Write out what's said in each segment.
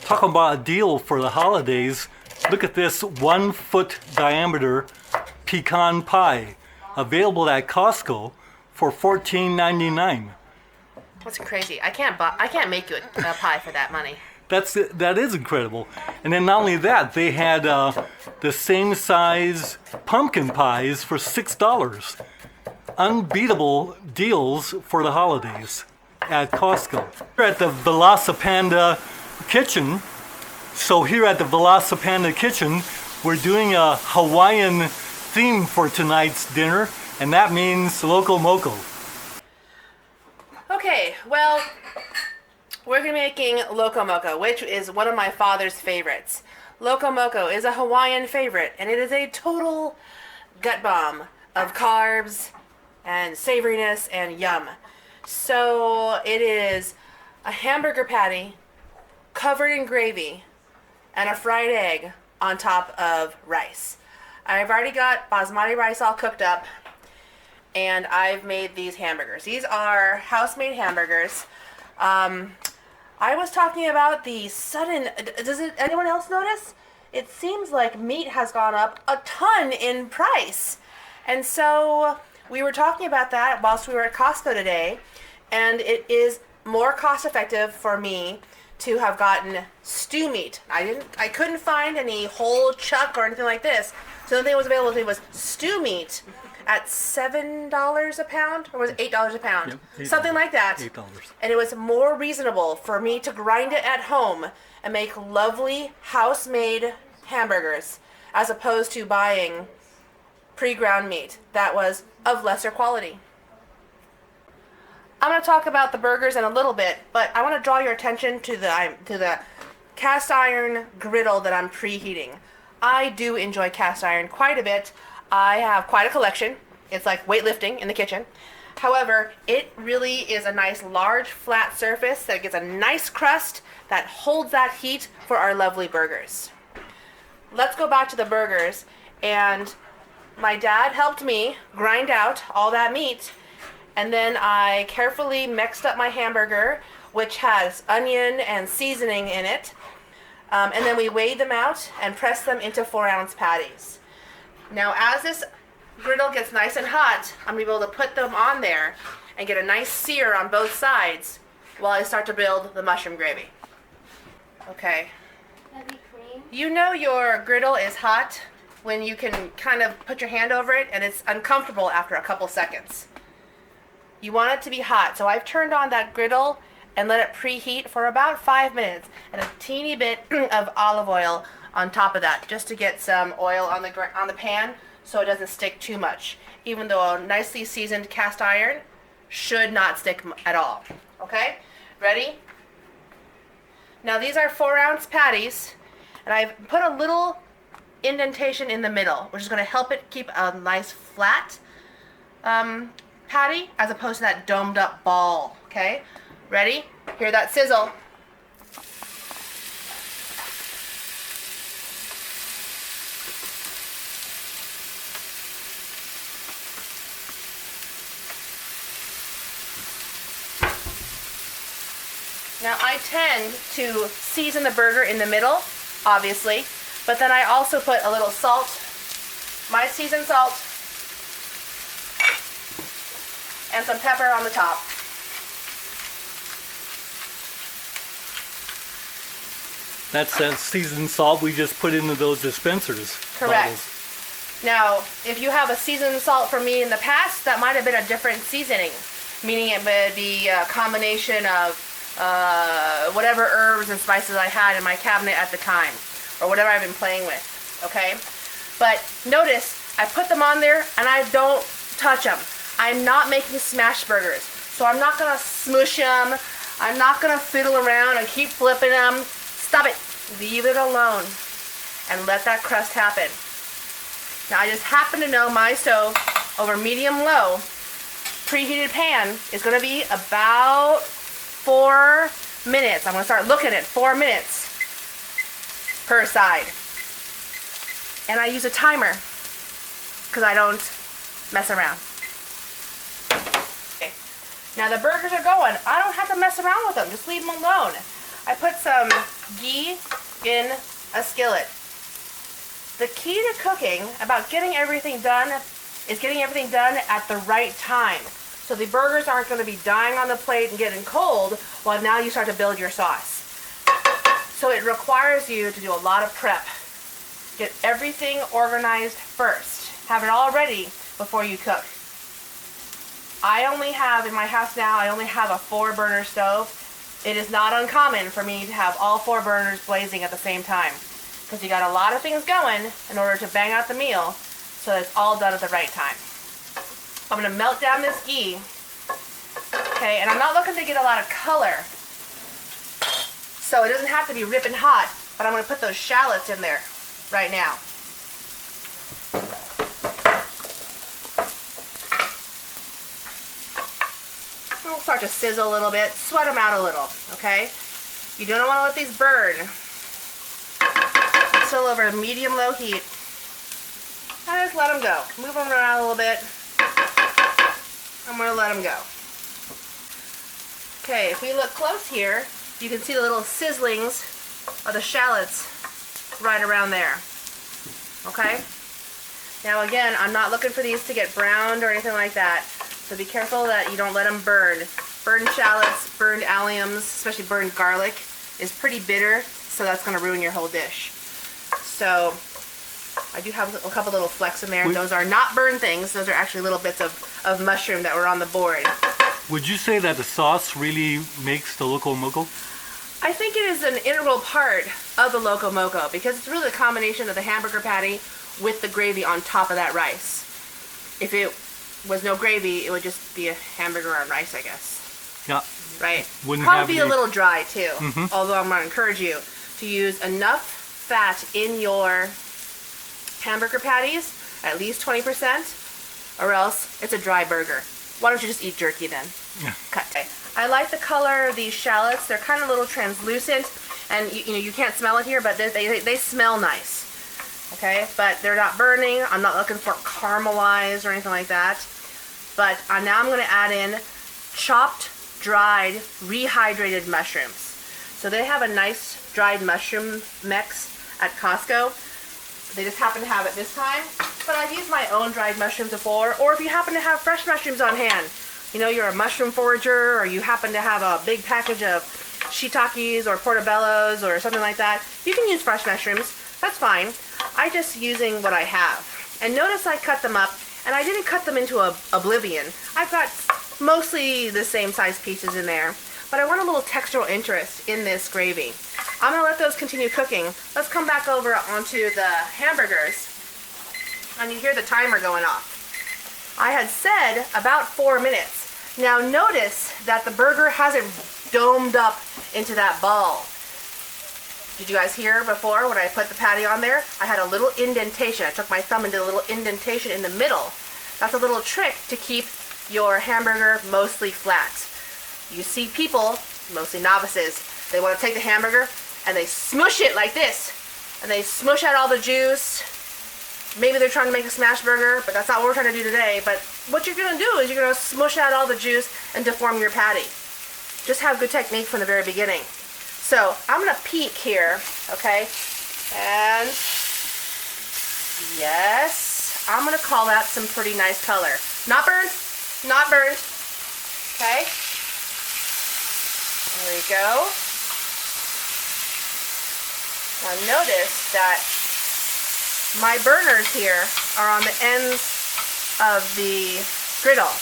Talking about a deal for the holidays. Look at this 1 foot diameter pecan pie, available at Costco for $14.99. That's crazy. I can't make you a pie for that money. That is incredible. And then not only that, they had the same size pumpkin pies for $6. Unbeatable deals for the holidays at Costco. We're at the Velocipanda kitchen. So here at the Velocipanda kitchen, we're doing a Hawaiian theme for tonight's dinner, and that means Loco Moco. Okay, well, we're going to be making Loco Moco, which is one of my father's favorites. Loco Moco is a Hawaiian favorite, and it is a total gut bomb of carbs and savoriness and yum. So it is a hamburger patty covered in gravy and a fried egg on top of rice. I've already got basmati rice all cooked up, and I've made these hamburgers. These are house-made hamburgers. I was talking about the sudden, anyone else notice? It seems like meat has gone up a ton in price. And so we were talking about that whilst we were at Costco today, and it is more cost effective for me to have gotten stew meat. I couldn't find any whole chuck or anything like this. So the only thing that was available to me was stew meat at $7 a pound, or was it $8 a pound? Yep, something like that. $8. And it was more reasonable for me to grind it at home and make lovely house-made hamburgers as opposed to buying pre-ground meat that was of lesser quality. I'm going to talk about the burgers in a little bit, but I want to draw your attention to the cast iron griddle that I'm preheating. I do enjoy cast iron quite a bit. I have quite a collection. It's like weightlifting in the kitchen. However, it really is a nice large flat surface that gets a nice crust that holds that heat for our lovely burgers. Let's go back to the burgers, and my dad helped me grind out all that meat, and then I carefully mixed up my hamburger, which has onion and seasoning in it, and then we weighed them out and pressed them into 4-ounce patties. Now, as this griddle gets nice and hot, I'm going to be able to put them on there and get a nice sear on both sides while I start to build the mushroom gravy. Okay. Heavy cream. You know your griddle is hot when you can kind of put your hand over it and it's uncomfortable after a couple seconds. You want it to be hot, so I've turned on that griddle and let it preheat for about 5 minutes, and a teeny bit of olive oil on top of that, just to get some oil on the pan so it doesn't stick too much, even though a nicely seasoned cast iron should not stick at all. Okay? Ready? Now these are 4-ounce patties, and I've put a little indentation in the middle, which is going to help it keep a nice flat patty as opposed to that domed up ball. Okay? Ready? Hear that sizzle. Now I tend to season the burger in the middle, obviously, but then I also put a little salt, my seasoned salt, and some pepper on the top. That's that seasoned salt we just put into those dispensers. Correct. Bottles. Now, if you have a seasoned salt from me in the past, that might have been a different seasoning, meaning it would be a combination of whatever herbs and spices I had in my cabinet at the time, or whatever I've been playing with, okay? But notice, I put them on there and I don't touch them. I'm not making smash burgers, so I'm not gonna smush them. I'm not gonna fiddle around and keep flipping them. Stop it. Leave it alone and let that crust happen. Now I just happen to know my stove over medium-low preheated pan is going to be about 4 minutes. I'm going to start looking at 4 minutes per side. And I use a timer because I don't mess around. Okay. Now the burgers are going. I don't have to mess around with them. Just leave them alone. I put some ghee in a skillet. The key to cooking, about getting everything done, is getting everything done at the right time. So the burgers aren't going to be dying on the plate and getting cold while now you start to build your sauce. So it requires you to do a lot of prep. Get everything organized first. Have it all ready before you cook. I only have, in my house now, I only have a 4-burner stove. It is not uncommon for me to have all 4 burners blazing at the same time, because you got a lot of things going in order to bang out the meal so it's all done at the right time. I'm going to melt down this ghee. Okay, and I'm not looking to get a lot of color, so it doesn't have to be ripping hot, but I'm going to put those shallots in there right now. They'll start to sizzle a little bit. Sweat them out a little, okay? You don't want to let these burn. Still over medium-low heat. And just let them go. Move them around a little bit. I'm going to let them go. Okay, if we look close here, you can see the little sizzlings of the shallots right around there. Okay? Now again, I'm not looking for these to get browned or anything like that. So be careful that you don't let them burn. Burned shallots, burned alliums, especially burned garlic, is pretty bitter, so that's going to ruin your whole dish. So I do have a couple little flecks in there. Those are not burned things. Those are actually little bits of mushroom that were on the board. Would you say that the sauce really makes the Loco Moco? I think it is an integral part of the Loco Moco because it's really a combination of the hamburger patty with the gravy on top of that rice. If it was no gravy, it would just be a hamburger on rice, I guess. Yeah. Right? Wouldn't Probably be have a little dry too. Mm-hmm. Although I'm going to encourage you to use enough fat in your hamburger patties, at least 20%, or else it's a dry burger. Why don't you just eat jerky then? Yeah. Okay. I like the color of these shallots. They're kind of a little translucent, and you can't smell it here, but they smell nice. Okay, but they're not burning. I'm not looking for caramelized or anything like that. But now I'm going to add in chopped, dried, rehydrated mushrooms. So they have a nice dried mushroom mix at Costco. They just happen to have it this time. But I've used my own dried mushrooms before. Or if you happen to have fresh mushrooms on hand, you know, you're a mushroom forager, or you happen to have a big package of shiitakes or portobellos or something like that, you can use fresh mushrooms. That's fine. I'm just using what I have. And notice I cut them up, and I didn't cut them into oblivion. I've got mostly the same size pieces in there, but I want a little textural interest in this gravy. I'm going to let those continue cooking. Let's come back over onto the hamburgers, and you hear the timer going off. I had said about 4 minutes. Now notice that the burger hasn't domed up into that ball. Did you guys hear before when I put the patty on there? I had a little indentation. I took my thumb and did a little indentation in the middle. That's a little trick to keep your hamburger mostly flat. You see people, mostly novices, they want to take the hamburger and they smush it like this. And they smush out all the juice. Maybe they're trying to make a smash burger, but that's not what we're trying to do today. But what you're going to do is you're going to smush out all the juice and deform your patty. Just have good technique from the very beginning. So I'm going to peek here, okay, and yes, I'm going to call that some pretty nice color. Not burned, not burned, okay, there we go. Now notice that my burners here are on the ends of the griddle.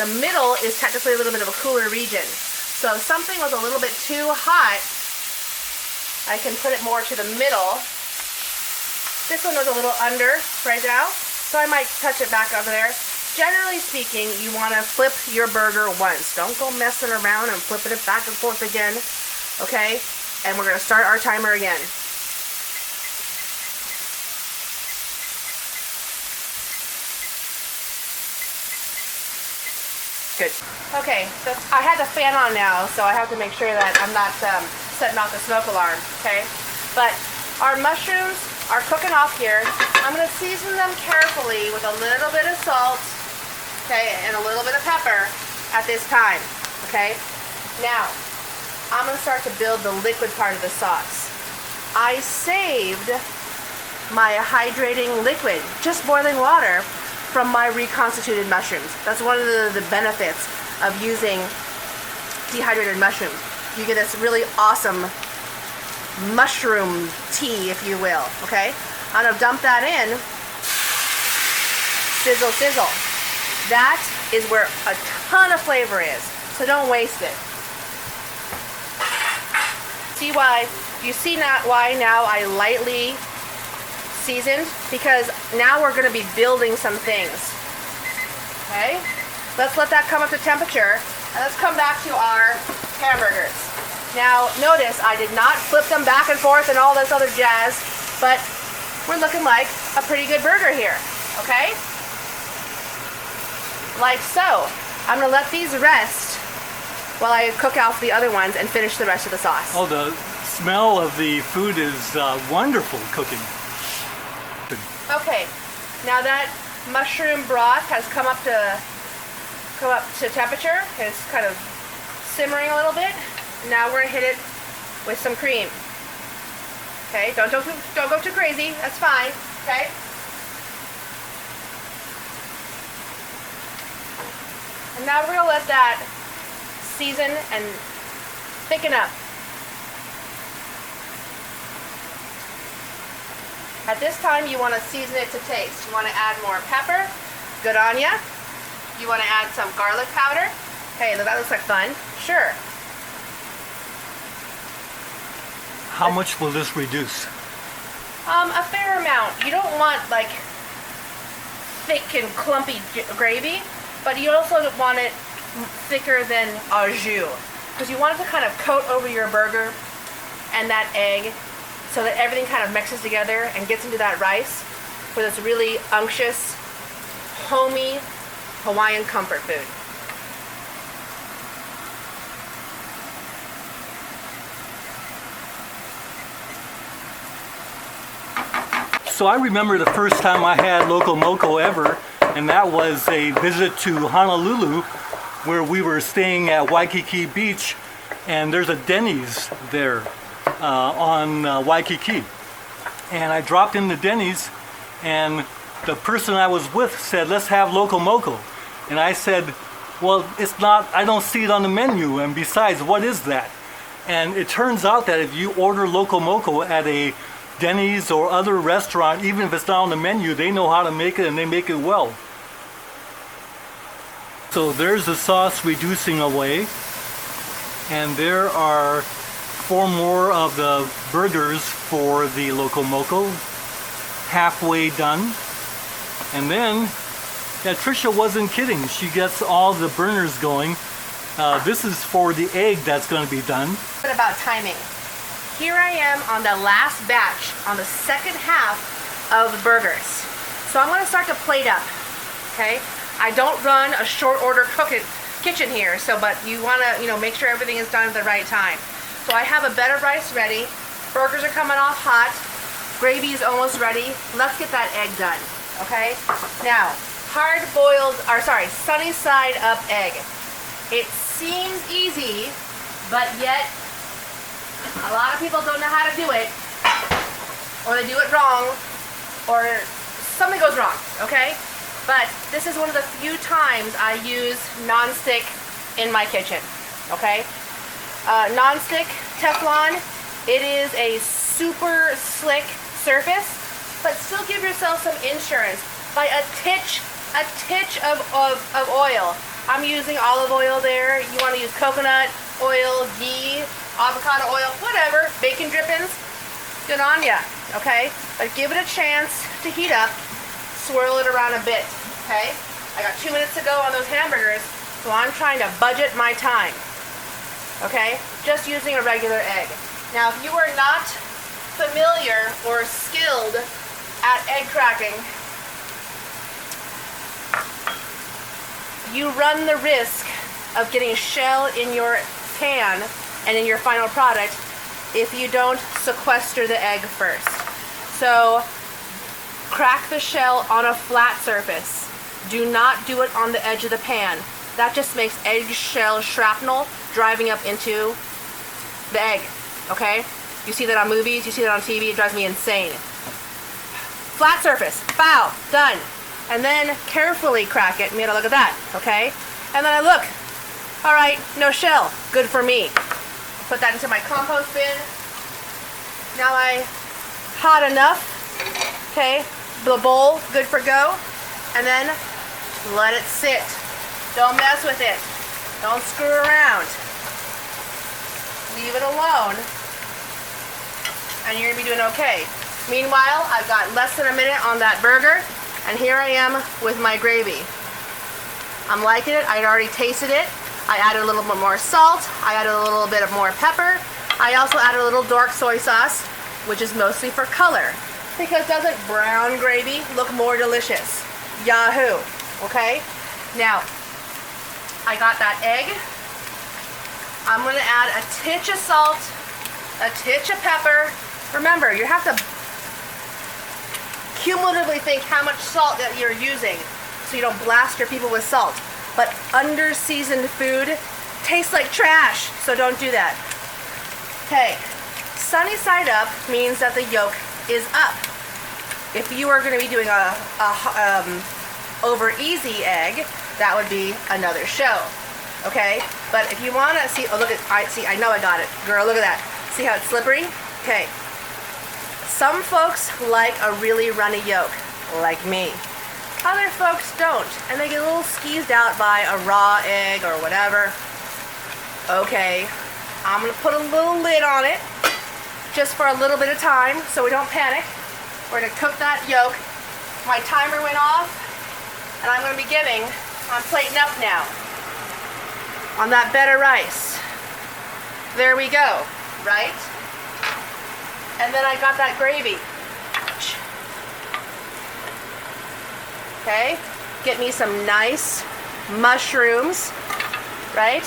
The middle is technically a little bit of a cooler region. So if something was a little bit too hot, I can put it more to the middle. This one was a little under right now, so I might touch it back over there. Generally speaking, you want to flip your burger once. Don't go messing around and flipping it back and forth again, okay? And we're going to start our timer again. Good. Okay, so I had the fan on now, so I have to make sure that I'm not setting off the smoke alarm, okay? But our mushrooms are cooking off here. I'm going to season them carefully with a little bit of salt, okay, and a little bit of pepper at this time, okay? Now, I'm going to start to build the liquid part of the sauce. I saved my hydrating liquid, just boiling water, from my reconstituted mushrooms. That's one of the benefits of using dehydrated mushrooms. You get this really awesome mushroom tea, if you will, okay? I'm gonna dump that in. Sizzle, sizzle. That is where a ton of flavor is, so don't waste it. See why? You see not why now I lightly seasoned? Because now we're gonna be building some things, okay? Let's let that come up to temperature, and let's come back to our hamburgers. Now, notice I did not flip them back and forth and all this other jazz, but we're looking like a pretty good burger here, okay? Like so. I'm gonna let these rest while I cook out the other ones and finish the rest of the sauce. Oh, the smell of the food is wonderful cooking. Okay, now that mushroom broth has come up to temperature, it's kind of simmering a little bit. Now we're gonna hit it with some cream. Okay, don't go too crazy. That's fine. Okay. And now we're gonna let that season and thicken up. At this time, you want to season it to taste. You want to add more pepper. Good on ya. You want to add some garlic powder. Hey, that looks like fun. Sure. How much will this reduce? A fair amount. You don't want like thick and clumpy gravy, but you also want it thicker than au jus, because you want it to kind of coat over your burger and that egg, so that everything kind of mixes together and gets into that rice for this really unctuous, homey Hawaiian comfort food. So I remember the first time I had Loco Moco ever, and that was a visit to Honolulu, where we were staying at Waikiki Beach, and there's a Denny's there on Waikiki. And I dropped into Denny's, and the person I was with said, "Let's have Loco Moco." And I said, "Well, it's not, I don't see it on the menu, and besides, what is that?" And it turns out that if you order Loco Moco at a Denny's or other restaurant, even if it's not on the menu, they know how to make it, and they make it well. So there's the sauce reducing away, and there are 4 more of the burgers for the Loco Moco, halfway done. And then, yeah, Trisha wasn't kidding. She gets all the burners going. This is for the egg that's going to be done. What about timing? Here I am on the last batch, on the second half of the burgers. So I'm going to start to plate up, okay? I don't run a short order kitchen here, so but you want to, make sure everything is done at the right time. So I have a bed of rice ready. Burgers are coming off hot. Gravy is almost ready. Let's get that egg done, okay? Now, sunny side up egg. It seems easy, but yet a lot of people don't know how to do it, or they do it wrong, or something goes wrong, okay? But this is one of the few times I use nonstick in my kitchen, okay? Nonstick Teflon, it is a super slick surface, but still give yourself some insurance by a titch of oil. I'm using olive oil there. You want to use coconut oil, ghee, avocado oil, whatever, bacon drippings, good on ya, okay? But give it a chance to heat up, swirl it around a bit, okay? I got 2 minutes to go on those hamburgers, so I'm trying to budget my time, okay? Just using a regular egg. Now, if you are not familiar or skilled at egg cracking, you run the risk of getting shell in your pan and in your final product if you don't sequester the egg first. So crack the shell on a flat surface. Do not do it on the edge of the pan. That just makes eggshell shrapnel driving up into the egg, okay? You see that on movies, you see that on TV, it drives me insane. Flat surface, bow, done. And then carefully crack it, and you gotta look at that, okay? And then I look, all right, no shell, good for me. Put that into my compost bin. Now hot enough, okay? The bowl, good for go. And then let it sit. Don't mess with it. Don't screw around. Leave it alone. And you're gonna be doing okay. Meanwhile, I've got less than a minute on that burger, and here I am with my gravy. I'm liking it. I had already tasted it. I added a little bit more salt. I added a little bit of more pepper. I also added a little dark soy sauce, which is mostly for color. Because doesn't brown gravy look more delicious? Yahoo! Okay? Now, I got that egg. I'm gonna add a titch of salt, a titch of pepper. Remember, you have to cumulatively think how much salt that you're using so you don't blast your people with salt. But under-seasoned food tastes like trash, so don't do that. Okay, sunny side up means that the yolk is up. If you are going to be doing a over easy egg, that would be another show. Okay, but if you want to see, oh look at, I know I got it, girl. Look at that. See how it's slippery? Okay. Some folks like a really runny yolk, like me. Other folks don't, and they get a little squeezed out by a raw egg or whatever. Okay, I'm gonna put a little lid on it, just for a little bit of time, so we don't panic. We're gonna cook that yolk. My timer went off, and I'm gonna be I'm plating up now, on that bed of rice. There we go, right? And then I got that gravy. Okay, get me some nice mushrooms, right?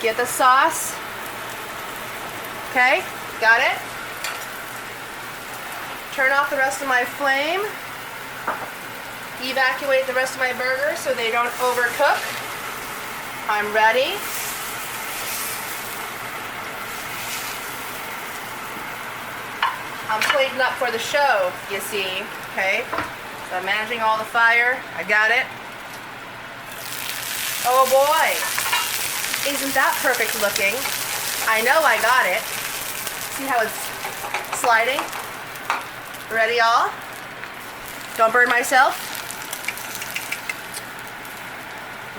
Get the sauce. Okay, got it? Turn off the rest of my flame. Evacuate the rest of my burger so they don't overcook. I'm ready. I'm plating up for the show, you see, okay? So I'm managing all the fire. I got it. Oh boy, isn't that perfect looking? I know I got it. See how it's sliding? Ready, all? Don't burn myself.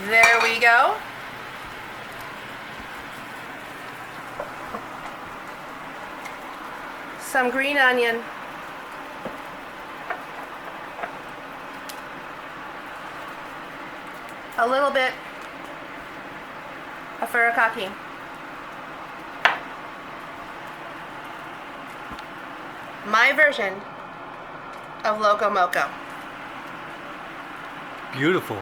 There we go. Some green onion. A little bit of furikake. My version of Loco Moco. Beautiful.